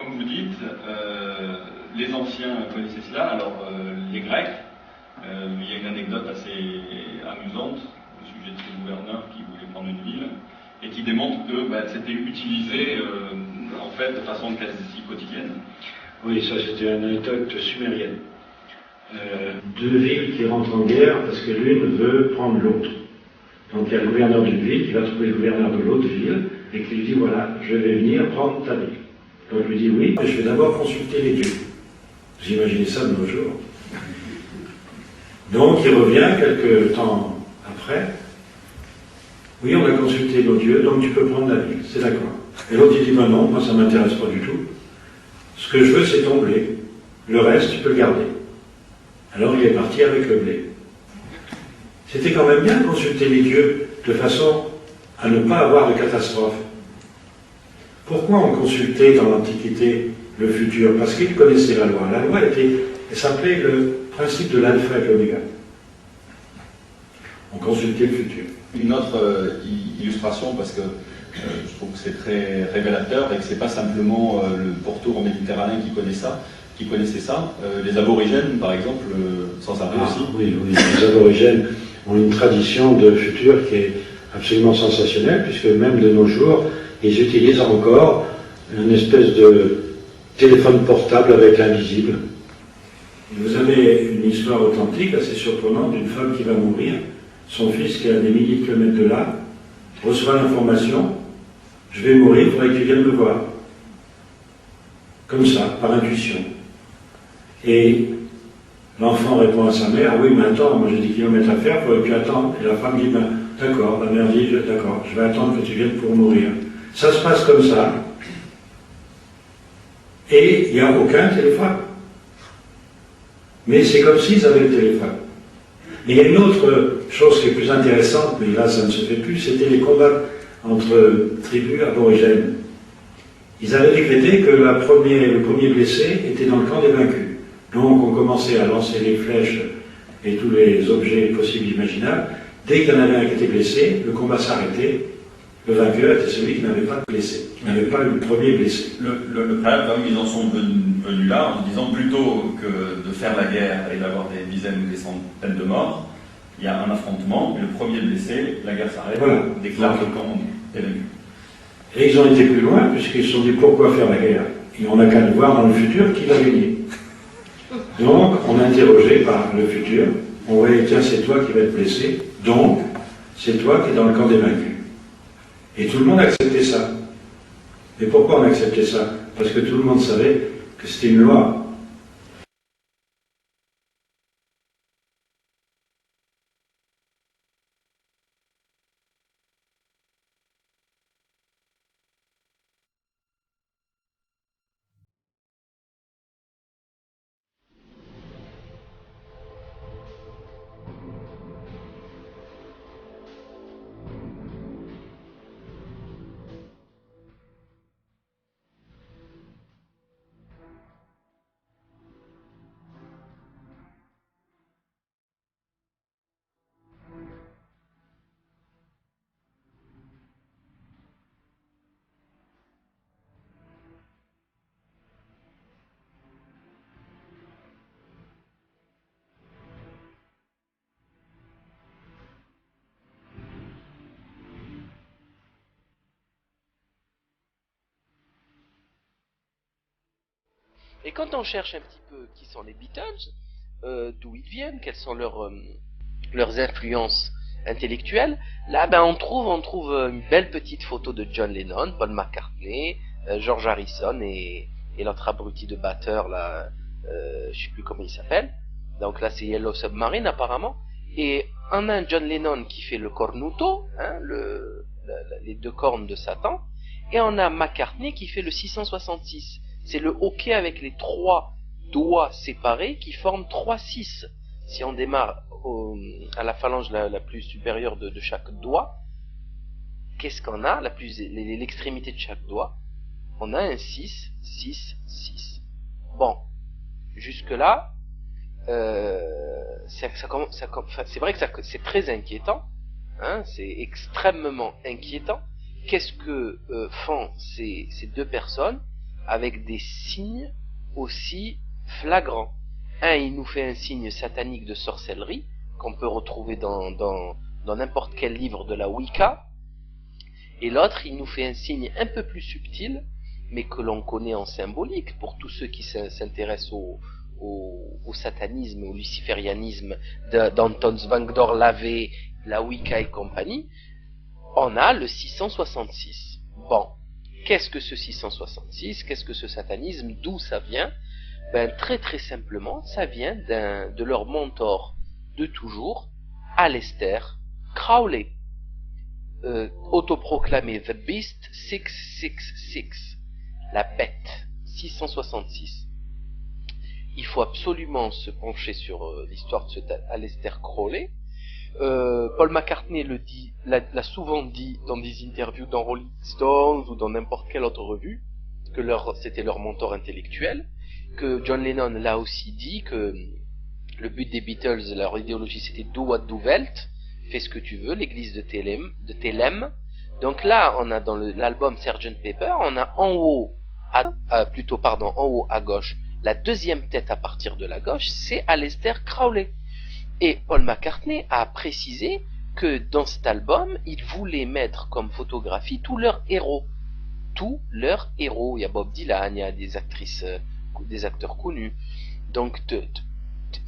Comme vous dites, les anciens connaissaient cela. Alors, les Grecs, il y a une anecdote assez amusante au sujet de ce gouverneur qui voulait prendre une ville et qui démontre que c'était utilisé en fait de façon quasi quotidienne. Oui, ça c'était une anecdote sumérienne. Deux villes qui rentrent en guerre parce que l'une veut prendre l'autre. Donc il y a le gouverneur d'une ville qui va trouver le gouverneur de l'autre ville et qui lui dit voilà, je vais venir prendre ta ville. Donc il lui dit oui, mais je vais d'abord consulter les dieux. Vous imaginez ça de nos jours. Donc il revient quelques temps après. Oui, on a consulté nos dieux, donc tu peux prendre la ville, c'est d'accord. Et l'autre il dit ben non, moi ça ne m'intéresse pas du tout. Ce que je veux c'est ton blé. Le reste tu peux le garder. Alors il est parti avec le blé. C'était quand même bien de consulter les dieux de façon à ne pas avoir de catastrophe. Pourquoi on consultait dans l'Antiquité le futur? Parce qu'ils connaissaient la loi. La loi elle s'appelait le principe de l'alpha et de l'oméga. On consultait le futur. Une autre illustration, parce que je trouve que c'est très révélateur et que c'est pas simplement le pourtour méditerranéen qui connaissait ça. Les aborigènes, par exemple, s'en servaient aussi. Oui, les aborigènes ont une tradition de futur qui est absolument sensationnelle, puisque même de nos jours, ils utilisent encore une espèce de téléphone portable avec l'invisible. Vous avez une histoire authentique assez surprenante d'une femme qui va mourir. Son fils, qui est à des milliers de kilomètres de là, reçoit l'information « Je vais mourir, il faudrait que tu viennes me voir ». Comme ça, par intuition. Et l'enfant répond à sa mère « Oui, mais attends, moi j'ai des kilomètres à faire, il faudrait que tu attendes ». Et la femme dit ben, « D'accord », la mère dit « D'accord, je vais attendre que tu viennes pour mourir ». Ça se passe comme ça. Et il n'y a aucun téléphone. Mais c'est comme s'ils avaient le téléphone. Et il y a une autre chose qui est plus intéressante, mais là ça ne se fait plus, c'était les combats entre tribus aborigènes. Ils avaient décrété que le premier blessé était dans le camp des vaincus. Donc on commençait à lancer les flèches et tous les objets possibles et imaginables. Dès qu'il y en avait un qui était blessé, le combat s'arrêtait. Le vainqueur était celui qui n'avait pas de blessé, qui n'avait pas eu le premier blessé. Le problème, comme ils en sont venus là, en disant plutôt que de faire la guerre et d'avoir des dizaines ou des centaines de morts, il y a un affrontement, et le premier blessé, la guerre s'arrête, voilà. Déclare le camp est vaincu. Et ils ont été plus loin, puisqu'ils se sont dit pourquoi faire la guerre? Et on n'a qu'à le voir dans le futur qui va gagner. Donc, on a interrogé par le futur, on voyait, tiens, c'est toi qui vas être blessé, donc, c'est toi qui es dans le camp des vaincus. Et tout le monde acceptait ça. Et pourquoi on acceptait ça? Parce que tout le monde savait que c'était une loi. Et quand on cherche un petit peu qui sont les Beatles, d'où ils viennent, quelles sont leurs influences intellectuelles, là on trouve une belle petite photo de John Lennon, Paul McCartney, George Harrison et l'autre abruti de batteur là, je sais plus comment il s'appelle. Donc là c'est Yellow Submarine apparemment. Et on a un John Lennon qui fait le cornuto, hein, les deux cornes de Satan, et on a McCartney qui fait le 666. C'est le hoquet avec les trois doigts séparés qui forment 3-6. Si on démarre à la phalange la plus supérieure de chaque doigt, qu'est-ce qu'on a? L'extrémité de chaque doigt, on a un 6, 6, 6. Bon, jusque-là, c'est vrai que c'est très inquiétant, hein, c'est extrêmement inquiétant. Qu'est-ce que font ces deux personnes? avec des signes aussi flagrants. Un, il nous fait un signe satanique de sorcellerie, qu'on peut retrouver dans n'importe quel livre de la Wicca, et l'autre, il nous fait un signe un peu plus subtil, mais que l'on connaît en symbolique, pour tous ceux qui s'intéressent au satanisme, au luciférianisme d'Anton Svangdor Lavey, la Wicca et compagnie. On a le 666. Bon, qu'est-ce que ce 666? Qu'est-ce que ce satanisme? D'où ça vient? Ben, très très simplement, ça vient de leur mentor de toujours, Aleister Crowley, autoproclamé The Beast 666, la bête 666. Il faut absolument se pencher sur l'histoire de cet Aleister Crowley. Paul McCartney l'a souvent dit dans des interviews dans Rolling Stones ou dans n'importe quelle autre revue, que c'était leur mentor intellectuel, que John Lennon l'a aussi dit, que le but des Beatles, leur idéologie, c'était do what du welt, fais ce que tu veux, l'église de Thélème. Donc là, on a dans l'album Sgt. Pepper, on a en haut à gauche, la deuxième tête à partir de la gauche, c'est Aleister Crowley. Et Paul McCartney a précisé que dans cet album, il voulait mettre comme photographie tous leurs héros. Tous leurs héros. Il y a Bob Dylan, il y a des actrices, des acteurs connus. Donc,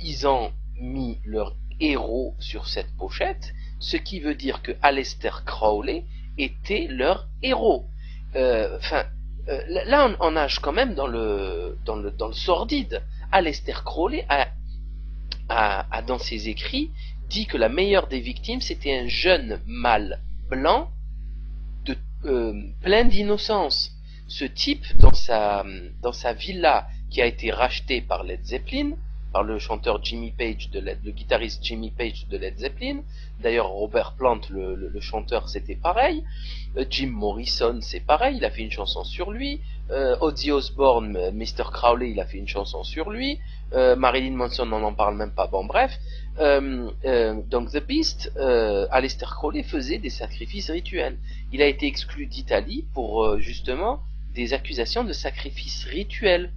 ils ont mis leurs héros sur cette pochette, ce qui veut dire que Aleister Crowley était leur héros. Là, on nage quand même dans le sordide. Aleister Crowley a dans ses écrits dit que la meilleure des victimes c'était un jeune mâle blanc plein d'innocence. Ce type, dans sa villa qui a été rachetée par Led Zeppelin, par le chanteur Jimmy Page, le guitariste Jimmy Page de Led Zeppelin. D'ailleurs, Robert Plant, le chanteur, c'était pareil. Jim Morrison, c'est pareil, il a fait une chanson sur lui. Ozzy Osbourne, Mr. Crowley, il a fait une chanson sur lui. Marilyn Manson, on n'en parle même pas. Bon, bref. Donc, The Beast, Aleister Crowley faisait des sacrifices rituels. Il a été exclu d'Italie pour, justement, des accusations de sacrifices rituels.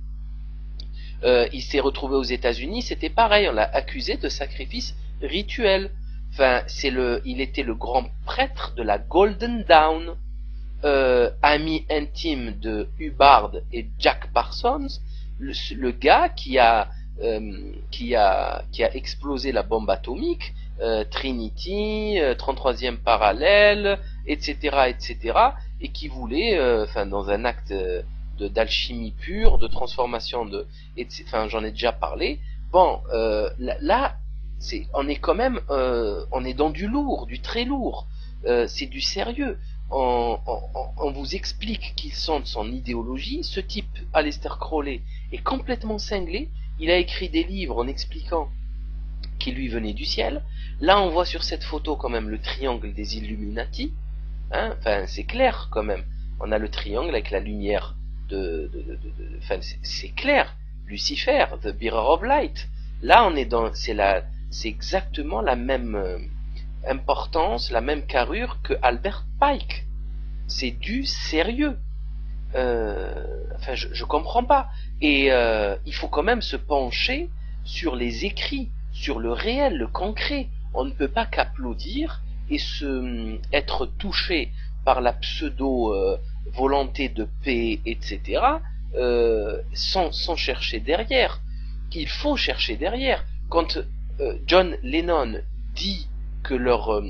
Il s'est retrouvé aux États-Unis, c'était pareil, on l'a accusé de sacrifice rituel. Enfin, il était le grand prêtre de la Golden Dawn, ami intime de Hubbard et Jack Parsons, le gars qui a explosé la bombe atomique, Trinity, 33e parallèle, etc., et qui voulait, dans un acte d'alchimie pure, de transformation j'en ai déjà parlé. Bon, là, on est quand même, on est dans du lourd, du très lourd. C'est du sérieux. On vous explique qu'ils sont de son idéologie. Ce type, Aleister Crowley, est complètement cinglé. Il a écrit des livres en expliquant qu'il lui venait du ciel. Là, on voit sur cette photo quand même le triangle des Illuminati. Hein, c'est clair quand même. On a le triangle avec la lumière c'est clair. Lucifer, the bearer of light. Là, on est c'est exactement la même importance, la même carrure que Albert Pike. C'est du sérieux. Je comprends pas. Et il faut quand même se pencher sur les écrits, sur le réel, le concret. On ne peut pas qu'applaudir et être touché par la pseudo volonté de paix, etc., sans chercher derrière. Il faut chercher derrière. Quand John Lennon dit que leur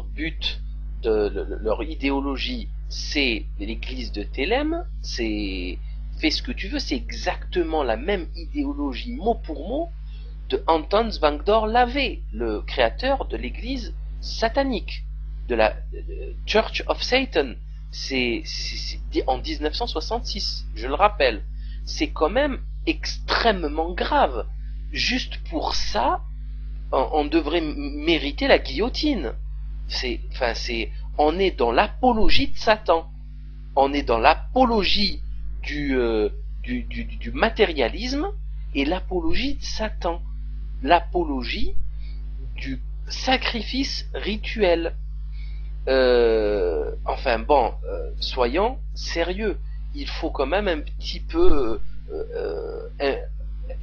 but, leur idéologie, c'est l'église de Thélème, c'est fais ce que tu veux, c'est exactement la même idéologie mot pour mot de Anton Svangdor Lavey, le créateur de l'église satanique, de la Church of Satan. C'est en 1966, je le rappelle. C'est quand même extrêmement grave. Juste pour ça, on devrait mériter la guillotine. On est dans l'apologie de Satan. On est dans l'apologie du matérialisme et l'apologie de Satan. L'apologie du sacrifice rituel. Soyons sérieux. il faut quand même un petit peu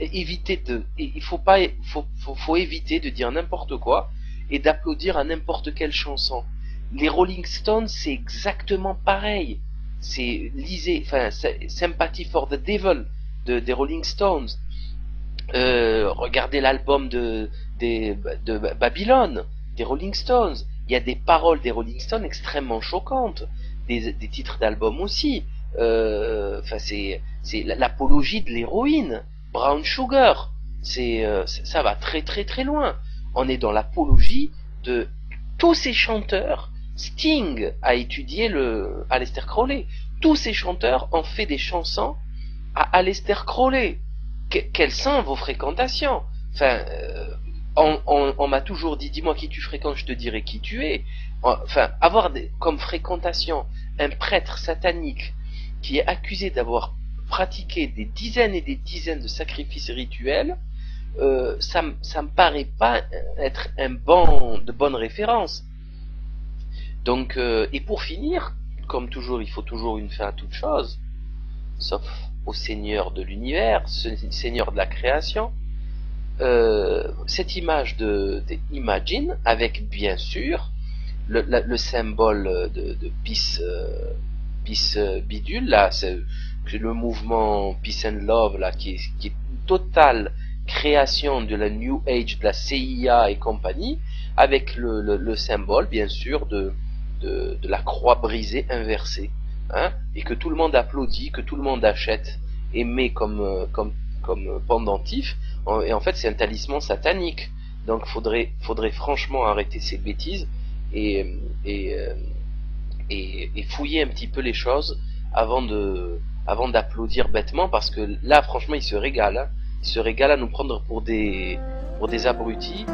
éviter de, faut éviter de dire n'importe quoi et d'applaudir à n'importe quelle chanson. Les Rolling Stones, c'est exactement pareil. Lisez, enfin, Sympathy for the Devil des Rolling Stones. Regardez l'album de Babylone des Rolling Stones. Il y a des paroles des Rolling Stones extrêmement choquantes, des titres d'albums aussi. Enfin, c'est l'apologie de l'héroïne. Brown Sugar, ça va très très très loin. On est dans l'apologie de tous ces chanteurs. Sting a étudié Aleister Crowley. Tous ces chanteurs ont fait des chansons à Aleister Crowley. Quelles sont vos fréquentations? Enfin, on m'a toujours dit, dis-moi qui tu fréquentes, je te dirai qui tu es. Enfin, avoir comme fréquentation un prêtre satanique qui est accusé d'avoir pratiqué des dizaines et des dizaines de sacrifices rituels, ça me paraît pas être de bonne référence. Donc, et pour finir, comme toujours, il faut toujours une fin à toute chose, sauf au Seigneur de l'univers, Seigneur de la création. Cette image de Imagine, avec bien sûr le symbole de Peace, bidule, là, c'est le mouvement Peace and Love, là, qui est une totale création de la New Age, de la CIA et compagnie, avec le symbole, bien sûr, de la croix brisée inversée, hein, et que tout le monde applaudit, que tout le monde achète et met comme pendentif. Et en fait, c'est un talisman satanique. Donc, faudrait franchement arrêter ces bêtises et fouiller un petit peu les choses avant d'applaudir bêtement, parce que là, franchement, il se régale. Hein. Il se régale à nous prendre pour des abrutis.